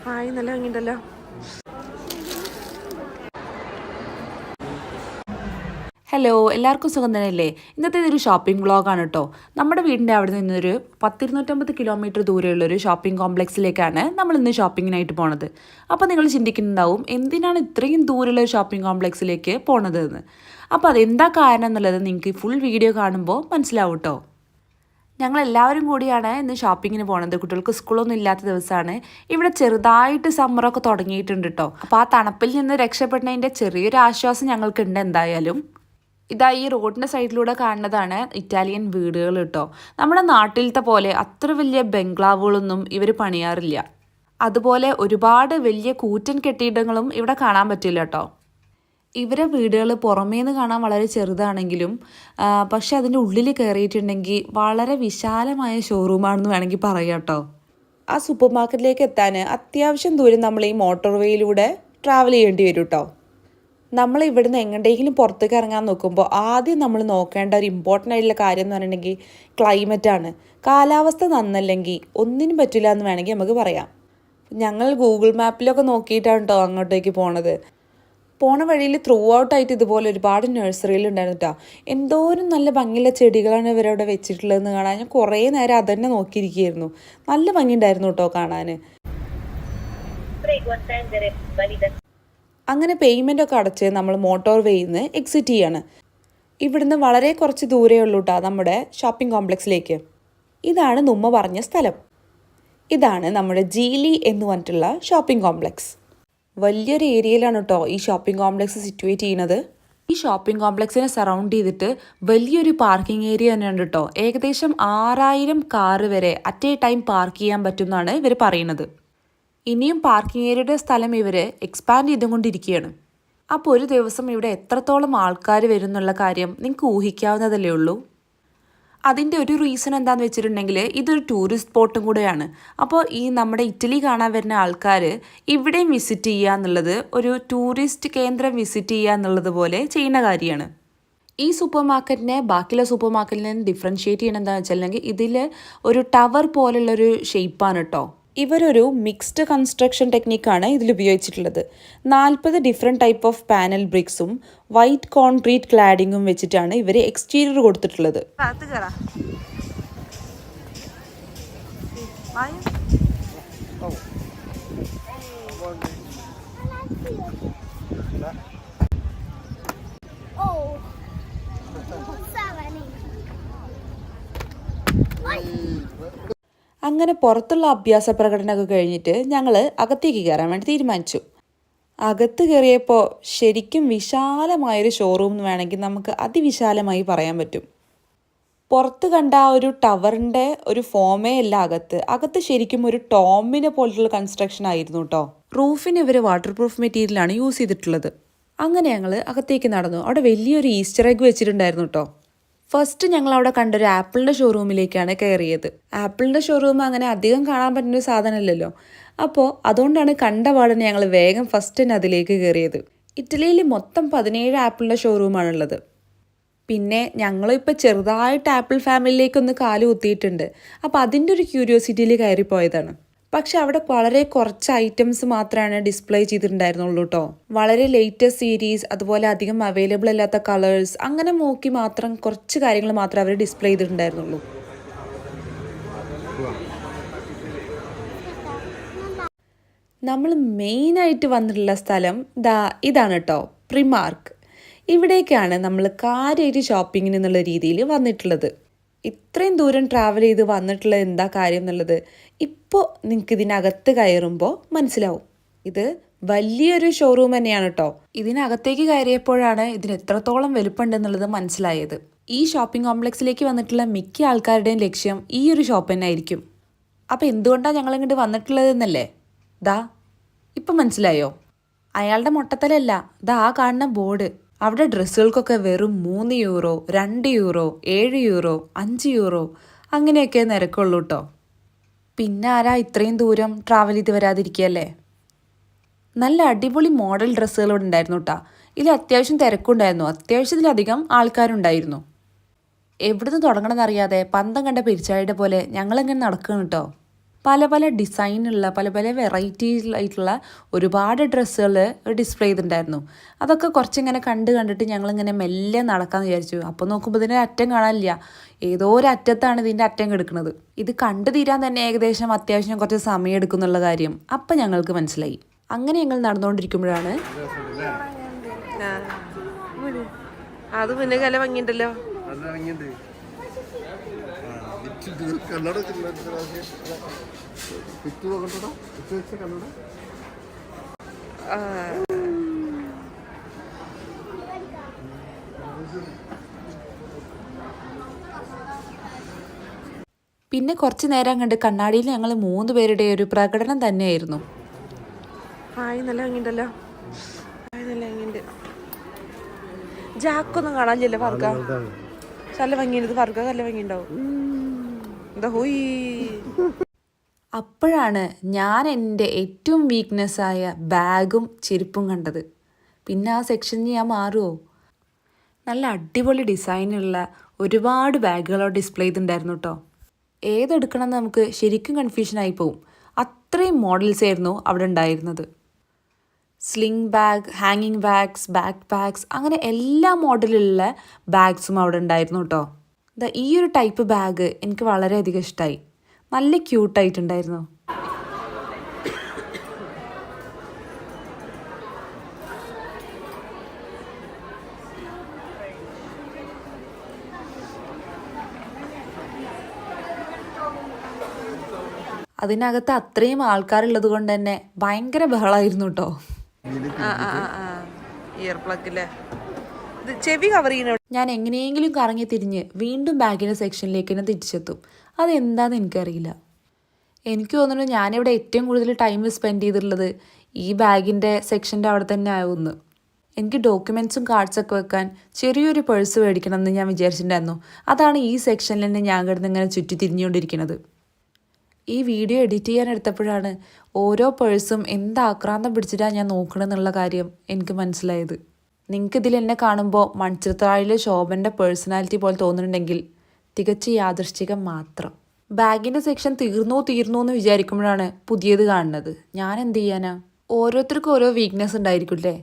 Hi, നല്ല ഭംഗിയുണ്ടല്ലോ. Hello, എല്ലാവർക്കും സുഖം തന്നെയല്ലേ? ഇന്നത്തെ ഇതൊരു ഷോപ്പിംഗ് വ്ളോഗാണ് കേട്ടോ. നമ്മുടെ വീടിൻ്റെ അവിടെ നിന്നൊരു 10-250 കിലോമീറ്റർ ദൂരെയുള്ളൊരു ഷോപ്പിംഗ് കോംപ്ലക്സിലേക്കാണ് നമ്മൾ ഇന്ന് ഷോപ്പിങ്ങിനായിട്ട് പോണത്. അപ്പോൾ നിങ്ങൾ ചിന്തിക്കുന്നുണ്ടാവും, എന്തിനാണ് ഇത്രയും ദൂരെയുള്ള ഒരു ഷോപ്പിംഗ് കോംപ്ലക്സിലേക്ക് പോണത് എന്ന്. അപ്പോൾ അതെന്താ കാരണം എന്നുള്ളത് നിങ്ങൾക്ക് ഫുൾ വീഡിയോ കാണുമ്പോൾ മനസ്സിലാവും കേട്ടോ. ഞങ്ങളെല്ലാവരും കൂടിയാണ് ഇന്ന് ഷോപ്പിങ്ങിന് പോണത്. കുട്ടികൾക്ക് സ്കൂളൊന്നും ഇല്ലാത്ത ദിവസമാണ്. ഇവിടെ ചെറുതായിട്ട് സമ്മറൊക്കെ തുടങ്ങിയിട്ടുണ്ട് കേട്ടോ. അപ്പോൾ ആ തണുപ്പിൽ നിന്ന് രക്ഷപ്പെടുന്നതിൻ്റെ ചെറിയൊരു ആശ്വാസം ഞങ്ങൾക്കുണ്ട് എന്തായാലും. ഇതാ ഈ റോഡിൻ്റെ സൈഡിലൂടെ കാണുന്നതാണ് ഇറ്റാലിയൻ വീടുകൾ കേട്ടോ. നമ്മുടെ നാട്ടിലത്തെ പോലെ അത്ര വലിയ ബംഗ്ലാവുകളൊന്നും ഇവർ പണിയാറില്ല. അതുപോലെ ഒരുപാട് വലിയ കൂറ്റൻ കെട്ടിടങ്ങളും ഇവിടെ കാണാൻ പറ്റില്ല കേട്ടോ. ഇവരെ വീടുകൾ പുറമേന്ന് കാണാൻ വളരെ ചെറുതാണെങ്കിലും പക്ഷെ അതിൻ്റെ ഉള്ളിൽ കയറിയിട്ടുണ്ടെങ്കിൽ വളരെ വിശാലമായ ഷോറൂമാണെന്ന് വേണമെങ്കിൽ പറയാം കേട്ടോ. ആ സൂപ്പർ മാർക്കറ്റിലേക്ക് എത്താൻ അത്യാവശ്യം ദൂരം നമ്മൾ ഈ മോട്ടോർ വേയിലൂടെ ട്രാവൽ ചെയ്യേണ്ടി വരും കേട്ടോ. നമ്മൾ ഇവിടുന്ന് എങ്ങോട്ടെങ്കിലും പുറത്തേക്ക് ഇറങ്ങാൻ നോക്കുമ്പോൾ ആദ്യം നമ്മൾ നോക്കേണ്ട ഒരു ഇമ്പോർട്ടൻ്റ് ആയിട്ടുള്ള കാര്യം എന്ന് പറഞ്ഞിട്ടുണ്ടെങ്കിൽ ക്ലൈമറ്റാണ്. കാലാവസ്ഥ നന്നല്ലെങ്കിൽ ഒന്നിനും പറ്റില്ല എന്ന് വേണമെങ്കിൽ നമുക്ക് പറയാം. ഞങ്ങൾ ഗൂഗിൾ മാപ്പിലൊക്കെ നോക്കിയിട്ടാണ് കേട്ടോ അങ്ങോട്ടേക്ക് പോണത്. പോണ വഴിയിൽ ത്രൂ ഔട്ടായിട്ട് ഇതുപോലെ ഒരുപാട് നഴ്സറികളുണ്ടായിരുന്നു കേട്ടോ. എന്തോരം നല്ല ഭംഗിയുള്ള ചെടികളാണ് ഇവരവിടെ വെച്ചിട്ടുള്ളതെന്ന് കാണാൻ ഞാൻ കുറേ നേരം അതന്നെ നോക്കിയിരിക്കുകയായിരുന്നു. നല്ല ഭംഗിയുണ്ടായിരുന്നു കേട്ടോ കാണാൻ. അങ്ങനെ പേയ്മെൻ്റ് ഒക്കെ അടച്ച് നമ്മൾ മോട്ടോർ വേയിൽ നിന്ന് എക്സിറ്റ് ചെയ്യാണ്. ഇവിടുന്ന് വളരെ കുറച്ച് ദൂരമേ ഉള്ളൂ കേട്ടോ നമ്മുടെ ഷോപ്പിംഗ് കോംപ്ലക്സിലേക്ക്. ഇതാണ് നുമ്മ പറഞ്ഞ സ്ഥലം. ഇതാണ് നമ്മുടെ ജീലി എന്ന് പറഞ്ഞിട്ടുള്ള ഷോപ്പിംഗ് കോംപ്ലക്സ്. വലിയൊരു ഏരിയയിലാണ് കേട്ടോ ഈ ഷോപ്പിംഗ് കോംപ്ലക്സ് സിറ്റുവേറ്റ് ചെയ്യുന്നത്. ഈ ഷോപ്പിംഗ് കോംപ്ലക്സിനെ സറൗണ്ട് ചെയ്തിട്ട് വലിയൊരു പാർക്കിംഗ് ഏരിയ തന്നെയുണ്ട് കേട്ടോ. ഏകദേശം 6000 കാറ് വരെ അറ്റ് എ ടൈം പാർക്ക് ചെയ്യാൻ പറ്റും എന്നാണ് ഇവർ പറയുന്നത്. ഇനിയും പാർക്കിംഗ് ഏരിയയുടെ സ്ഥലം ഇവർ എക്സ്പാൻഡ് ചെയ്തുകൊണ്ടിരിക്കുകയാണ്. അപ്പോൾ ഒരു ദിവസം ഇവിടെ എത്രത്തോളം ആൾക്കാർ വരും എന്നുള്ള കാര്യം നിങ്ങൾക്ക് ഊഹിക്കാവുന്നതല്ലേ ഉള്ളൂ. അതിൻ്റെ ഒരു റീസൺ എന്താണെന്ന് വെച്ചിട്ടുണ്ടെങ്കിൽ ഇതൊരു ടൂറിസ്റ്റ് സ്പോട്ടും കൂടെയാണ്. അപ്പോൾ ഈ നമ്മുടെ ഇറ്റലി കാണാൻ വരുന്ന ആൾക്കാർ ഇവിടെയും വിസിറ്റ് ചെയ്യുക എന്നുള്ളത് ഒരു ടൂറിസ്റ്റ് കേന്ദ്രം വിസിറ്റ് ചെയ്യുക എന്നുള്ളത് പോലെ ചെയ്യുന്ന കാര്യമാണ്. ഈ സൂപ്പർ മാർക്കറ്റിനെ ബാക്കിയുള്ള സൂപ്പർ മാർക്കറ്റിൽ നിന്ന് ഡിഫറൻഷ്യേറ്റ് ചെയ്യണം എന്താണെന്ന് വെച്ചിട്ടുണ്ടെങ്കിൽ ഇതിൽ ഒരു ടവർ പോലുള്ളൊരു ഷേപ്പാണ് കേട്ടോ. ഇവരൊരു മിക്സ്ഡ് കൺസ്ട്രക്ഷൻ ടെക്നിക്കാണ് ഇതിൽ ഉപയോഗിച്ചിട്ടുള്ളത്. 40 ഡിഫറെൻറ്റ് ടൈപ്പ് ഓഫ് പാനൽ ബ്രിക്സും വൈറ്റ് കോൺക്രീറ്റ് ക്ലാഡിങ്ങും വെച്ചിട്ടാണ് ഇവർ എക്സ്റ്റീരിയർ കൊടുത്തിട്ടുള്ളത്. അങ്ങനെ പുറത്തുള്ള അഭ്യാസ പ്രകടനമൊക്കെ കഴിഞ്ഞിട്ട് ഞങ്ങൾ അകത്തേക്ക് കയറാൻ വേണ്ടി തീരുമാനിച്ചു. അകത്ത് കയറിയപ്പോൾ ശരിക്കും വിശാലമായൊരു ഷോറൂം എന്ന് വേണമെങ്കിൽ നമുക്ക് അതിവിശാലമായി പറയാൻ പറ്റും. പുറത്ത് കണ്ട ആ ഒരു ടവറിൻ്റെ ഒരു ഫോമേ അല്ല അകത്ത് ശരിക്കും ഒരു ടോമിനെ പോലത്തുള്ള കൺസ്ട്രക്ഷൻ ആയിരുന്നു കേട്ടോ. റൂഫിന് ഇവർ വാട്ടർ പ്രൂഫ് മെറ്റീരിയലാണ് യൂസ് ചെയ്തിട്ടുള്ളത്. അങ്ങനെ ഞങ്ങൾ അകത്തേക്ക് നടന്നു. അവിടെ വലിയൊരു ഈസ്റ്റർ എഗ് വെച്ചിട്ടുണ്ടായിരുന്നു കേട്ടോ. ഫസ്റ്റ് ഞങ്ങൾ അവിടെ കണ്ടൊരു ആപ്പിളിൻ്റെ ഷോറൂമിലേക്കാണ് കയറിയത്. ആപ്പിളിൻ്റെ ഷോറൂം അങ്ങനെ അധികം കാണാൻ പറ്റുന്നൊരു സാധനമല്ലല്ലോ. അപ്പോൾ അതുകൊണ്ടാണ് കണ്ട പാടനെ ഞങ്ങൾ വേഗം ഫസ്റ്റ് തന്നെ അതിലേക്ക് കയറിയത്. ഇറ്റലിയിൽ മൊത്തം 17 ആപ്പിളിൻ്റെ ഷോറൂമാണുള്ളത്. പിന്നെ ഞങ്ങളിപ്പോൾ ചെറുതായിട്ട് ആപ്പിൾ ഫാമിലിയിലേക്കൊന്ന് കാല് കുത്തിയിട്ടുണ്ട്. അപ്പോൾ അതിൻ്റെ ഒരു ക്യൂരിയോസിറ്റിയിൽ കയറിപ്പോയതാണ്. പക്ഷെ അവിടെ വളരെ കുറച്ച് ഐറ്റംസ് മാത്രമാണ് ഡിസ്പ്ലേ ചെയ്തിട്ടുണ്ടായിരുന്നുള്ളൂ കേട്ടോ. വളരെ ലേറ്റസ്റ്റ് സീരീസ്, അതുപോലെ അധികം അവൈലബിൾ അല്ലാത്ത കളേഴ്സ്, അങ്ങനെ നോക്കി മാത്രം കുറച്ച് കാര്യങ്ങൾ മാത്രമേ അവർ ഡിസ്പ്ലേ ചെയ്തിട്ടുണ്ടായിരുന്നുള്ളൂ. നമ്മൾ മെയിനായിട്ട് വന്നിട്ടുള്ള സ്ഥലം ഇതാണ് കേട്ടോ, പ്രിമാർക്ക്. ഇവിടേക്കാണ് നമ്മൾ കാര്യമായിട്ട് ഷോപ്പിങ്ങിന് എന്നുള്ള രീതിയിൽ വന്നിട്ടുള്ളത്. ഇത്രയും ദൂരം ട്രാവൽ ചെയ്ത് വന്നിട്ടുള്ളത് എന്താ കാര്യം എന്നുള്ളത് ഇപ്പോൾ നിങ്ങൾക്ക് ഇതിനകത്ത് കയറുമ്പോൾ മനസ്സിലാവും. ഇത് വലിയൊരു ഷോറൂം തന്നെയാണ് കേട്ടോ. ഇതിനകത്തേക്ക് കയറിയപ്പോഴാണ് ഇതിന് എത്രത്തോളം വലുപ്പമുണ്ടെന്നുള്ളത് മനസ്സിലായത്. ഈ ഷോപ്പിംഗ് കോംപ്ലക്സിലേക്ക് വന്നിട്ടുള്ള മിക്ക ആൾക്കാരുടെയും ലക്ഷ്യം ഈ ഒരു ഷോപ്പ് തന്നെ ആയിരിക്കും. അപ്പോൾ എന്തുകൊണ്ടാണ് ഞങ്ങളിങ്ങോട്ട് വന്നിട്ടുള്ളതെന്നല്ലേ ഇപ്പം മനസ്സിലായോ? അയാളുടെ മൊട്ടത്തലല്ല, ആ കാണുന്ന ബോർഡ്. അവിടെ ഡ്രസ്സുകൾക്കൊക്കെ വെറും 3 യൂറോ, 2 യൂറോ, 7 യൂറോ, 5 യൂറോ അങ്ങനെയൊക്കെ നിരക്കുള്ളൂ കേട്ടോ. പിന്നെ ആരാ ഇത്രയും ദൂരം ട്രാവൽ ചെയ്ത് വരാതിരിക്കുകയല്ലേ? നല്ല അടിപൊളി മോഡൽ ഡ്രസ്സുകളോട് ഉണ്ടായിരുന്നു കേട്ടോ. ഇതിൽ അത്യാവശ്യം തിരക്കുണ്ടായിരുന്നു. അത്യാവശ്യത്തിലധികം ആൾക്കാരുണ്ടായിരുന്നു. എവിടുന്ന് തുടങ്ങണമെന്നറിയാതെ പന്തം കണ്ട പെരിച്ചാഴിയുടെ പോലെ ഞങ്ങളിങ്ങനെ നടക്കണം കേട്ടോ. പല പല ഡിസൈനുള്ള പല പല വെറൈറ്റീസിലായിട്ടുള്ള ഒരുപാട് ഡ്രസ്സുകൾ ഡിസ്പ്ലേ ചെയ്തിട്ടുണ്ടായിരുന്നു. അതൊക്കെ കുറച്ചിങ്ങനെ കണ്ടിട്ട് ഞങ്ങളിങ്ങനെ മെല്ലെ നടക്കാമെന്ന് വിചാരിച്ചു. അപ്പോൾ നോക്കുമ്പോൾ ഇതിൻ്റെ അറ്റം കാണാനില്ല. ഏതോ ഒരു അറ്റത്താണ് ഇതിൻ്റെ അറ്റം കിടക്കുന്നത്. ഇത് കണ്ടു തീരാൻ തന്നെ ഏകദേശം അത്യാവശ്യം കുറച്ച് സമയം എടുക്കുന്നുള്ള കാര്യം അപ്പം ഞങ്ങൾക്ക് മനസ്സിലായി. അങ്ങനെ ഞങ്ങൾ നടന്നുകൊണ്ടിരിക്കുമ്പോഴാണ് അത് പിന്നെ കല ഭംഗിയുണ്ടല്ലോ. പിന്നെ കുറച്ച് നേരം കണ്ട് കണ്ണാടിയിൽ ഞങ്ങൾ 3 പേരുടെ ഒരു പ്രകടനം തന്നെയായിരുന്നു. നല്ല ഭംഗിയുണ്ടല്ലോ. നല്ല ഭംഗിയുണ്ട്. ജാക്കൊന്നും കാണാനില്ലല്ലോ ഫർഗ. നല്ല ഭംഗിയുണ്ട്. ഫർഗ നല്ല ഭംഗിയുണ്ടാവും. എന്താ ഹോയ്. അപ്പോഴാണ് ഞാൻ എൻ്റെ ഏറ്റവും വീക്ക്നെസ്സായ ബാഗും ചെരുപ്പും കണ്ടത്. പിന്നെ ആ സെക്ഷനിൽ ഞാൻ മാറുമോ? നല്ല അടിപൊളി ഡിസൈനുള്ള ഒരുപാട് ബാഗുകളോ ഡിസ്പ്ലേ ചെയ്തിട്ടുണ്ടായിരുന്നു കേട്ടോ. ഏതെടുക്കണം എന്ന് നമുക്ക് ശരിക്കും കൺഫ്യൂഷനായി പോവും. അത്രയും മോഡൽസ് ആയിരുന്നു അവിടെ ഉണ്ടായിരുന്നത്. സ്ലിംഗ് ബാഗ്, ഹാങ്ങിങ് ബാഗ്സ്, ബാക്ക് പാക്സ്, അങ്ങനെ എല്ലാ മോഡലിലുള്ള ബാഗ്സും അവിടെ ഉണ്ടായിരുന്നു കേട്ടോ. ഈ ഒരു ടൈപ്പ് ബാഗ് എനിക്ക് വളരെയധികം ഇഷ്ടമായി. നല്ല ക്യൂട്ടായിട്ടുണ്ടായിരുന്നു. അതിനകത്ത് അത്രയും ആൾക്കാരുള്ളത് കൊണ്ട് തന്നെ ഭയങ്കര ബഹളമായിരുന്നു കേട്ടോ. ഇയർ പ്ലഗിലെ ചെവി കവർ ചെയ്യുന്ന ഞാൻ എങ്ങനെയെങ്കിലും കറങ്ങി തിരിഞ്ഞ് വീണ്ടും ബാഗിൻ്റെ സെക്ഷനിലേക്ക് തന്നെ തിരിച്ചെത്തും. അതെന്താണെന്ന് എനിക്കറിയില്ല. എനിക്ക് തോന്നുന്നു ഞാനിവിടെ ഏറ്റവും കൂടുതൽ ടൈം സ്പെൻഡ് ചെയ്തിട്ടുള്ളത് ഈ ബാഗിൻ്റെ സെക്ഷൻ്റെ അവിടെ തന്നെ ആവുമെന്ന്. എനിക്ക് ഡോക്യുമെൻറ്റ്സും കാർഡ്സൊക്കെ വെക്കാൻ ചെറിയൊരു പേഴ്സ് മേടിക്കണം എന്ന് ഞാൻ വിചാരിച്ചിട്ടുണ്ടായിരുന്നു. അതാണ് ഈ സെക്ഷനിൽ തന്നെ ഞാൻ കിടന്ന് ഇങ്ങനെ ചുറ്റി തിരിഞ്ഞുകൊണ്ടിരിക്കുന്നത്. ഈ വീഡിയോ എഡിറ്റ് ചെയ്യാൻ എടുത്തപ്പോഴാണ് ഓരോ പേഴ്സും എന്താക്രാന്തം പിടിച്ചിട്ടാണ് ഞാൻ നോക്കണമെന്നുള്ള കാര്യം എനിക്ക് മനസ്സിലായത്. നിങ്ങൾക്കിതിൽ എന്നെ കാണുമ്പോൾ മൺചിത്രത്താഴിലെ ശോഭൻ്റെ പേഴ്സണാലിറ്റി പോലെ തോന്നുന്നുണ്ടെങ്കിൽ തികച്ച് യാദൃശ്ചികം മാത്രം. ബാഗിൻ്റെ സെക്ഷൻ തീർന്നോ എന്ന് വിചാരിക്കുമ്പോഴാണ് പുതിയത് കാണുന്നത്. ഞാൻ എന്ത് ചെയ്യാനാ? ഓരോരുത്തർക്കും ഓരോ വീക്ക്നെസ് ഉണ്ടായിരിക്കില്ലേ.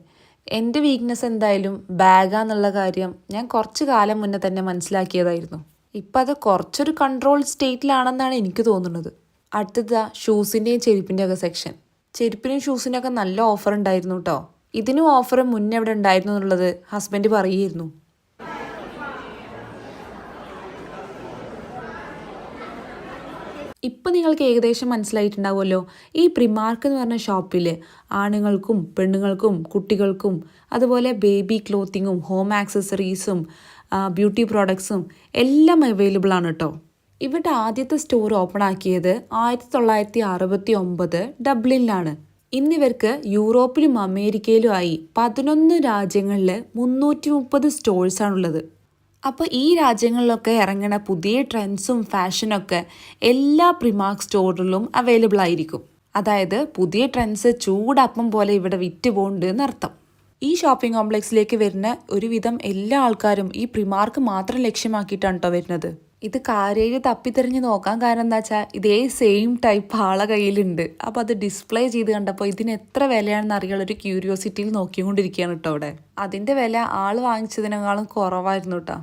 എൻ്റെ വീക്ക്നെസ് എന്തായാലും ബാഗാന്നുള്ള കാര്യം ഞാൻ കുറച്ച് കാലം മുന്നേ തന്നെ മനസ്സിലാക്കിയതായിരുന്നു. ഇപ്പം അത് കുറച്ചൊരു കൺട്രോൾ സ്റ്റേറ്റിലാണെന്നാണ് എനിക്ക് തോന്നുന്നത്. അടുത്തത് ഷൂസിൻ്റെയും ചെരുപ്പിൻ്റെയും ഒക്കെ സെക്ഷൻ. ചെരുപ്പിനും ഷൂസിനൊക്കെ നല്ല ഓഫർ ഉണ്ടായിരുന്നു കേട്ടോ. ഇതിനും ഓഫർ മുന്നേ ഇവിടെ ഉണ്ടായിരുന്നു എന്നുള്ളത് ഹസ്ബൻഡ് പറയുമായിരുന്നു. ഇപ്പം നിങ്ങൾക്ക് ഏകദേശം മനസ്സിലായിട്ടുണ്ടാവുമല്ലോ, ഈ പ്രിമാർക്ക് എന്ന് പറഞ്ഞ ഷോപ്പിൽ ആണുങ്ങൾക്കും പെണ്ണുങ്ങൾക്കും കുട്ടികൾക്കും അതുപോലെ ബേബി ക്ലോത്തിങ്ങും ഹോം ആക്സസറീസും ബ്യൂട്ടി പ്രോഡക്ട്സും എല്ലാം അവൈലബിൾ ആണ് കേട്ടോ. ഇവിടെ ആദ്യത്തെ സ്റ്റോർ ഓപ്പൺ ആക്കിയത് 1969 ഡബ്ലിനിലാണ്. ഇന്നിവർക്ക് യൂറോപ്പിലും അമേരിക്കയിലുമായി 11 രാജ്യങ്ങളിൽ 330 സ്റ്റോഴ്സാണുള്ളത്. അപ്പോൾ ഈ രാജ്യങ്ങളിലൊക്കെ ഇറങ്ങുന്ന പുതിയ ട്രെൻഡ്സും ഫാഷനൊക്കെ എല്ലാ പ്രിമാർക്ക് സ്റ്റോറിലും അവൈലബിൾ ആയിരിക്കും. അതായത് പുതിയ ട്രെൻഡ്സ് ചൂടപ്പം പോലെ ഇവിടെ വിറ്റ് പോകുന്നുണ്ട് എന്നർത്ഥം. ഈ ഷോപ്പിംഗ് കോംപ്ലക്സിലേക്ക് വരുന്ന ഒരുവിധം എല്ലാ ആൾക്കാരും ഈ പ്രിമാർക്ക് മാത്രം ലക്ഷ്യമാക്കിയിട്ടാണ് കേട്ടോ വരുന്നത്. ഇത് കാര്യയിൽ തപ്പിത്തെറിഞ്ഞ് നോക്കാൻ കാരണം എന്താ വെച്ചാൽ ഇതേ സെയിം ടൈപ്പ് ആളെ കയ്യിലുണ്ട്. അപ്പോൾ അത് ഡിസ്പ്ലേ ചെയ്ത് കണ്ടപ്പോൾ ഇതിന് എത്ര വിലയാണെന്ന് അറിയാനുള്ളൊരു ക്യൂരിയോസിറ്റിയിൽ നോക്കിക്കൊണ്ടിരിക്കുകയാണ് കേട്ടോ അവിടെ. അതിൻ്റെ വില ആൾ വാങ്ങിച്ചതിനേക്കാളും കുറവായിരുന്നു കേട്ടോ.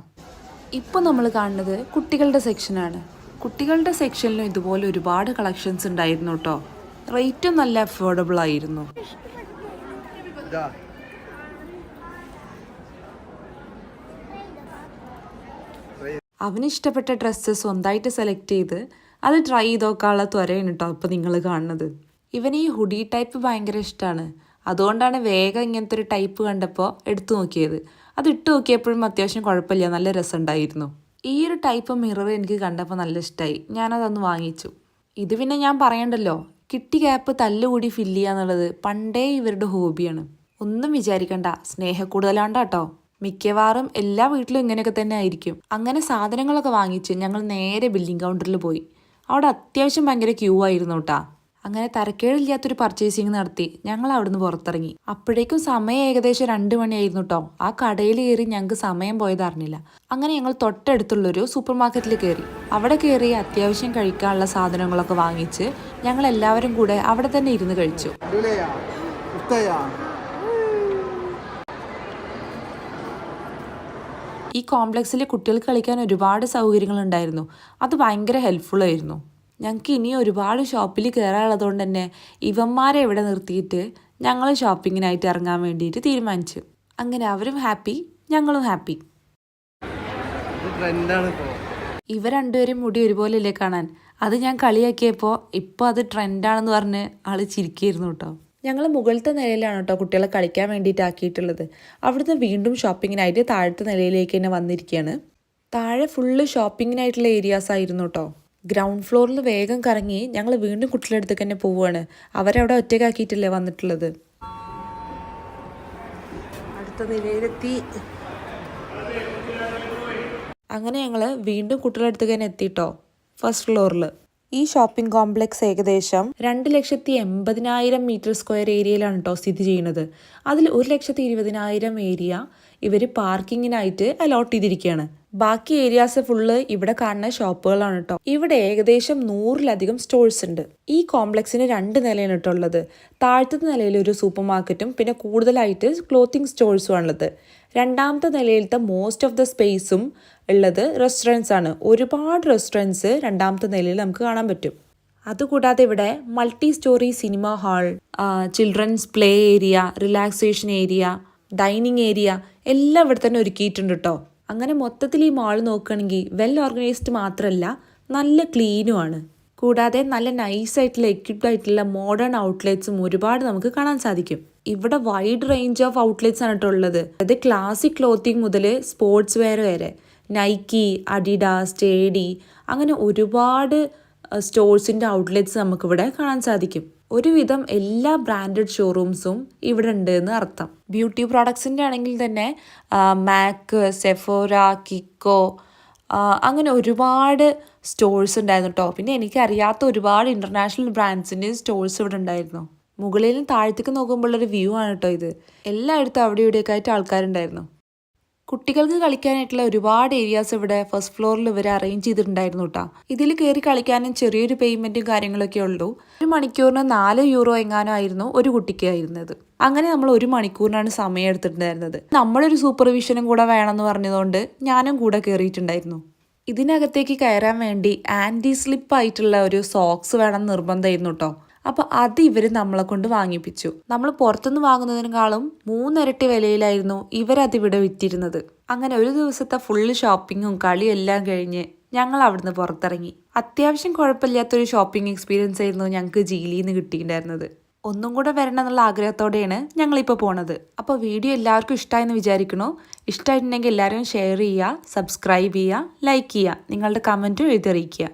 ഇപ്പോൾ നമ്മൾ കാണുന്നത് കുട്ടികളുടെ സെക്ഷനാണ്. കുട്ടികളുടെ സെക്ഷനിലും ഇതുപോലെ ഒരുപാട് കളക്ഷൻസ് ഉണ്ടായിരുന്നു കേട്ടോ. റേറ്റും നല്ല അഫോർഡബിൾ ആയിരുന്നു. അവനിഷ്ടപ്പെട്ട ഡ്രസ്സ് സ്വന്തമായിട്ട് സെലക്ട് ചെയ്ത് അത് ട്രൈ ചെയ്ത് നോക്കാനുള്ള ത്വരയാണ് കേട്ടോ ഇപ്പോൾ നിങ്ങൾ കാണുന്നത്. ഇവന് ഈ ഹുഡി ടൈപ്പ് ഭയങ്കര ഇഷ്ടമാണ്. അതുകൊണ്ടാണ് വേഗം ഇങ്ങനത്തെ ഒരു ടൈപ്പ് കണ്ടപ്പോൾ എടുത്തു നോക്കിയത്. അത് ഇട്ട് നോക്കിയപ്പോഴും അത്യാവശ്യം കുഴപ്പമില്ല, നല്ല രസമുണ്ടായിരുന്നു. ഈ ഒരു ടൈപ്പ് മിറർ എനിക്ക് കണ്ടപ്പോൾ നല്ല ഇഷ്ടമായി. ഞാനതൊന്ന് വാങ്ങിച്ചു. ഇത് പിന്നെ ഞാൻ പറയണ്ടല്ലോ, കിട്ടി ഗ്യാപ്പ് തല്ലുകൂടി ഫില്ല് ചെയ്യുക എന്നുള്ളത് പണ്ടേ ഇവരുടെ ഹോബിയാണ്. ഒന്നും വിചാരിക്കണ്ട, സ്നേഹക്കൂടുതലാണ്ടാട്ടോ. മിക്കവാറും എല്ലാ വീട്ടിലും ഇങ്ങനെയൊക്കെ തന്നെ ആയിരിക്കും. അങ്ങനെ സാധനങ്ങളൊക്കെ വാങ്ങിച്ച് ഞങ്ങൾ നേരെ ബില്ലിംഗ് കൗണ്ടറിൽ പോയി. അവിടെ അത്യാവശ്യം ഭയങ്കര ക്യൂ ആയിരുന്നു കേട്ടോ. അങ്ങനെ തരക്കേടില്ലാത്തൊരു പർച്ചേസിങ് നടത്തി ഞങ്ങൾ അവിടുന്ന് പുറത്തിറങ്ങി. അപ്പോഴേക്കും സമയം ഏകദേശം 2 മണിയായിരുന്നു കേട്ടോ. ആ കടയിൽ കയറി ഞങ്ങൾക്ക് സമയം പോയത് അറിഞ്ഞില്ല. അങ്ങനെ ഞങ്ങൾ തൊട്ടടുത്തുള്ളൊരു സൂപ്പർ മാർക്കറ്റിൽ കയറി. അവിടെ കയറി അത്യാവശ്യം കഴിക്കാനുള്ള സാധനങ്ങളൊക്കെ വാങ്ങിച്ച് ഞങ്ങൾ എല്ലാവരും കൂടെ അവിടെ തന്നെ ഇരുന്ന് കഴിച്ചു. ഈ കോംപ്ലക്സിൽ കുട്ടികൾക്ക് കളിക്കാൻ ഒരുപാട് സൗകര്യങ്ങളുണ്ടായിരുന്നു. അത് ഭയങ്കര ഹെൽപ്ഫുൾ ആയിരുന്നു. ഞങ്ങൾക്ക് ഇനി ഒരുപാട് ഷോപ്പിൽ കയറാനുള്ളതുകൊണ്ട് തന്നെ ഇവന്മാരെ ഇവിടെ നിർത്തിയിട്ട് ഞങ്ങൾ ഷോപ്പിങ്ങിനായിട്ട് ഇറങ്ങാൻ വേണ്ടിയിട്ട് തീരുമാനിച്ചു. അങ്ങനെ അവരും ഹാപ്പി, ഞങ്ങളും ഹാപ്പി. ഇവ രണ്ടുപേരും മുടി ഒരുപോലെയല്ലേ കാണാൻ. അത് ഞാൻ കളിയാക്കിയപ്പോൾ ഇപ്പോൾ അത് ട്രെൻഡാണെന്ന് പറഞ്ഞ് ആൾ ചിരിക്കുകയായിരുന്നു കേട്ടോ. ഞങ്ങൾ മുകളിലത്തെ നിലയിലാണ് കേട്ടോ കുട്ടികളെ കളിക്കാൻ വേണ്ടിയിട്ട് ആക്കിയിട്ടുള്ളത്. അവിടുന്ന് വീണ്ടും ഷോപ്പിങ്ങിനായിട്ട് താഴത്തെ നിലയിലേക്ക് തന്നെ വന്നിരിക്കുകയാണ്. താഴെ ഫുള്ള് ഷോപ്പിങ്ങിനായിട്ടുള്ള ഏരിയാസ് ആയിരുന്നു കേട്ടോ. ഗ്രൗണ്ട് ഫ്ലോറിൽ വേഗം കറങ്ങി ഞങ്ങൾ വീണ്ടും കുട്ടികളുടെ അടുത്തേക്ക് തന്നെ പോവുകയാണ്. അവരവിടെ ഒറ്റയ്ക്കാക്കിയിട്ടല്ലേ വന്നിട്ടുള്ളത്. അടുത്ത നിലയിലെത്തി. അങ്ങനെ ഞങ്ങൾ വീണ്ടും കുട്ടികളുടെ അടുത്തേക്ക് തന്നെ എത്തിട്ടോ. ഫസ്റ്റ് ഫ്ലോറിൽ ഈ ഷോപ്പിംഗ് കോംപ്ലക്സ് ഏകദേശം 2,80,000 മീറ്റർ സ്ക്വയർ ഏരിയയിലാണ് കേട്ടോ സ്ഥിതി ചെയ്യുന്നത്. അതിൽ 1,20,000 ഏരിയ ഇവർ പാർക്കിങ്ങിനായിട്ട് അലോട്ട് ചെയ്തിരിക്കുകയാണ്. ബാക്കി ഏരിയാസ് ഫുള്ള് ഇവിടെ കാണുന്ന ഷോപ്പുകളാണ് കേട്ടോ. ഇവിടെ ഏകദേശം 100-ലധികം സ്റ്റോഴ്സ് ഉണ്ട്. ഈ കോംപ്ലക്സിന് 2 നിലയാണ് കേട്ടോ ഉള്ളത്. താഴത്തെ നിലയിൽ ഒരു സൂപ്പർ മാർക്കറ്റും പിന്നെ കൂടുതലായിട്ട് ക്ലോത്തിങ് സ്റ്റോഴ്സും ആണുള്ളത്. രണ്ടാമത്തെ നിലയിലത്തെ മോസ്റ്റ് ഓഫ് ദ സ്പേസും ഉള്ളത് റെസ്റ്റോറൻറ്റ്സ് ആണ്. ഒരുപാട് റെസ്റ്റോറൻറ്റ്സ് രണ്ടാമത്തെ നിലയിൽ നമുക്ക് കാണാൻ പറ്റും. അതുകൂടാതെ ഇവിടെ multi story cinema hall, children's play area, relaxation area, dining area എല്ലാം ഇവിടെ തന്നെ ഒരുക്കിയിട്ടുണ്ട് കേട്ടോ. അങ്ങനെ മൊത്തത്തിൽ ഈ മാൾ നോക്കുകയാണെങ്കിൽ വെൽ ഓർഗനൈസ്ഡ് മാത്രമല്ല നല്ല ക്ലീനുമാണ്. കൂടാതെ നല്ല നൈസായിട്ടുള്ള എക്വിപ്ഡ് ആയിട്ടുള്ള മോഡേൺ ഔട്ട്ലെറ്റ്സും ഒരുപാട് നമുക്ക് കാണാൻ സാധിക്കും. ഇവിടെ വൈഡ് റേഞ്ച് ഓഫ് ഔട്ട്ലെറ്റ്സ് ആണ് കേട്ടോ ഉള്ളത്. അത് ക്ലാസിക് ക്ലോത്തിങ് മുതൽ സ്പോർട്സ് വെയർ വരെ, നൈക്കി, അഡിഡാസ്, സ്റ്റേഡി അങ്ങനെ ഒരുപാട് സ്റ്റോഴ്സിൻ്റെ ഔട്ട്ലെറ്റ്സ് നമുക്കിവിടെ കാണാൻ സാധിക്കും. ഒരുവിധം എല്ലാ ബ്രാൻഡഡ് ഷോറൂംസും ഇവിടെ ഉണ്ട് എന്ന് അർത്ഥം. ബ്യൂട്ടി പ്രോഡക്ട്സിൻ്റെ ആണെങ്കിൽ തന്നെ മാക്ക്, സെഫോറ, കിക്കോ അങ്ങനെ ഒരുപാട് സ്റ്റോഴ്സ് ഉണ്ടായിരുന്നു കേട്ടോ. പിന്നെ എനിക്കറിയാത്ത ഒരുപാട് ഇൻ്റർനാഷണൽ ബ്രാൻഡ്സിൻ്റെ സ്റ്റോഴ്സ് ഇവിടെ ഉണ്ടായിരുന്നു. മുകളിലും താഴത്തേക്ക് നോക്കുമ്പോഴുള്ളൊരു വ്യൂ ആണ് കേട്ടോ ഇത്. എല്ലായിടത്തും അവിടെ ഇവിടെയൊക്കെ ആയിട്ട് ആൾക്കാരുണ്ടായിരുന്നു. കുട്ടികൾക്ക് കളിക്കാനായിട്ടുള്ള ഒരുപാട് ഏരിയാസ് ഇവിടെ ഫസ്റ്റ് ഫ്ലോറിൽ ഇവർ അറേഞ്ച് ചെയ്തിട്ടുണ്ടായിരുന്നു കേട്ടോ. ഇതിൽ കയറി കളിക്കാനും ചെറിയൊരു പേയ്മെൻറ്റും കാര്യങ്ങളൊക്കെ ഉള്ളൂ. 1 മണിക്കൂറിന് 4 യൂറോ എങ്ങാനോ ആയിരുന്നു ഒരു കുട്ടിക്ക് ആയിരുന്നത്. അങ്ങനെ നമ്മൾ 1 മണിക്കൂറിനാണ് സമയം എടുത്തിട്ടുണ്ടായിരുന്നത്. നമ്മളൊരു സൂപ്പർവിഷനും കൂടെ വേണമെന്ന് പറഞ്ഞതുകൊണ്ട് ഞാനും കൂടെ കയറിയിട്ടുണ്ടായിരുന്നു. ഇതിനകത്തേക്ക് കയറാൻ വേണ്ടി ആൻറ്റി സ്ലിപ്പ് ആയിട്ടുള്ള ഒരു സോക്സ് വേണം നിർബന്ധമായിരുന്നു കേട്ടോ. അപ്പോൾ അത് ഇവർ നമ്മളെ കൊണ്ട് വാങ്ങിപ്പിച്ചു. നമ്മൾ പുറത്തുനിന്ന് വാങ്ങുന്നതിനേക്കാളും 3 ഇരട്ടി വിലയിലായിരുന്നു ഇവരതിവിടെ വിറ്റിരുന്നത്. അങ്ങനെ ഒരു ദിവസത്തെ ഫുള്ള് ഷോപ്പിങ്ങും കളിയും എല്ലാം കഴിഞ്ഞ് ഞങ്ങൾ അവിടുന്ന് പുറത്തിറങ്ങി. അത്യാവശ്യം കുഴപ്പമില്ലാത്തൊരു ഷോപ്പിംഗ് എക്സ്പീരിയൻസ് ആയിരുന്നു ഞങ്ങൾക്ക് ജീലിയിൽ നിന്ന് കിട്ടിയിട്ടുണ്ടായിരുന്നത്. ഒന്നും കൂടെ വരണം എന്നുള്ള ആഗ്രഹത്തോടെയാണ് ഞങ്ങളിപ്പോൾ പോണത്. അപ്പോൾ വീഡിയോ എല്ലാവർക്കും ഇഷ്ടമായെന്ന് വിചാരിക്കണു. ഇഷ്ടമായിട്ടുണ്ടെങ്കിൽ എല്ലാവരും ഷെയർ ചെയ്യുക, സബ്സ്ക്രൈബ് ചെയ്യുക, ലൈക്ക് ചെയ്യുക, നിങ്ങളുടെ കമൻറ്റും എഴുതിയറിയിക്കുക.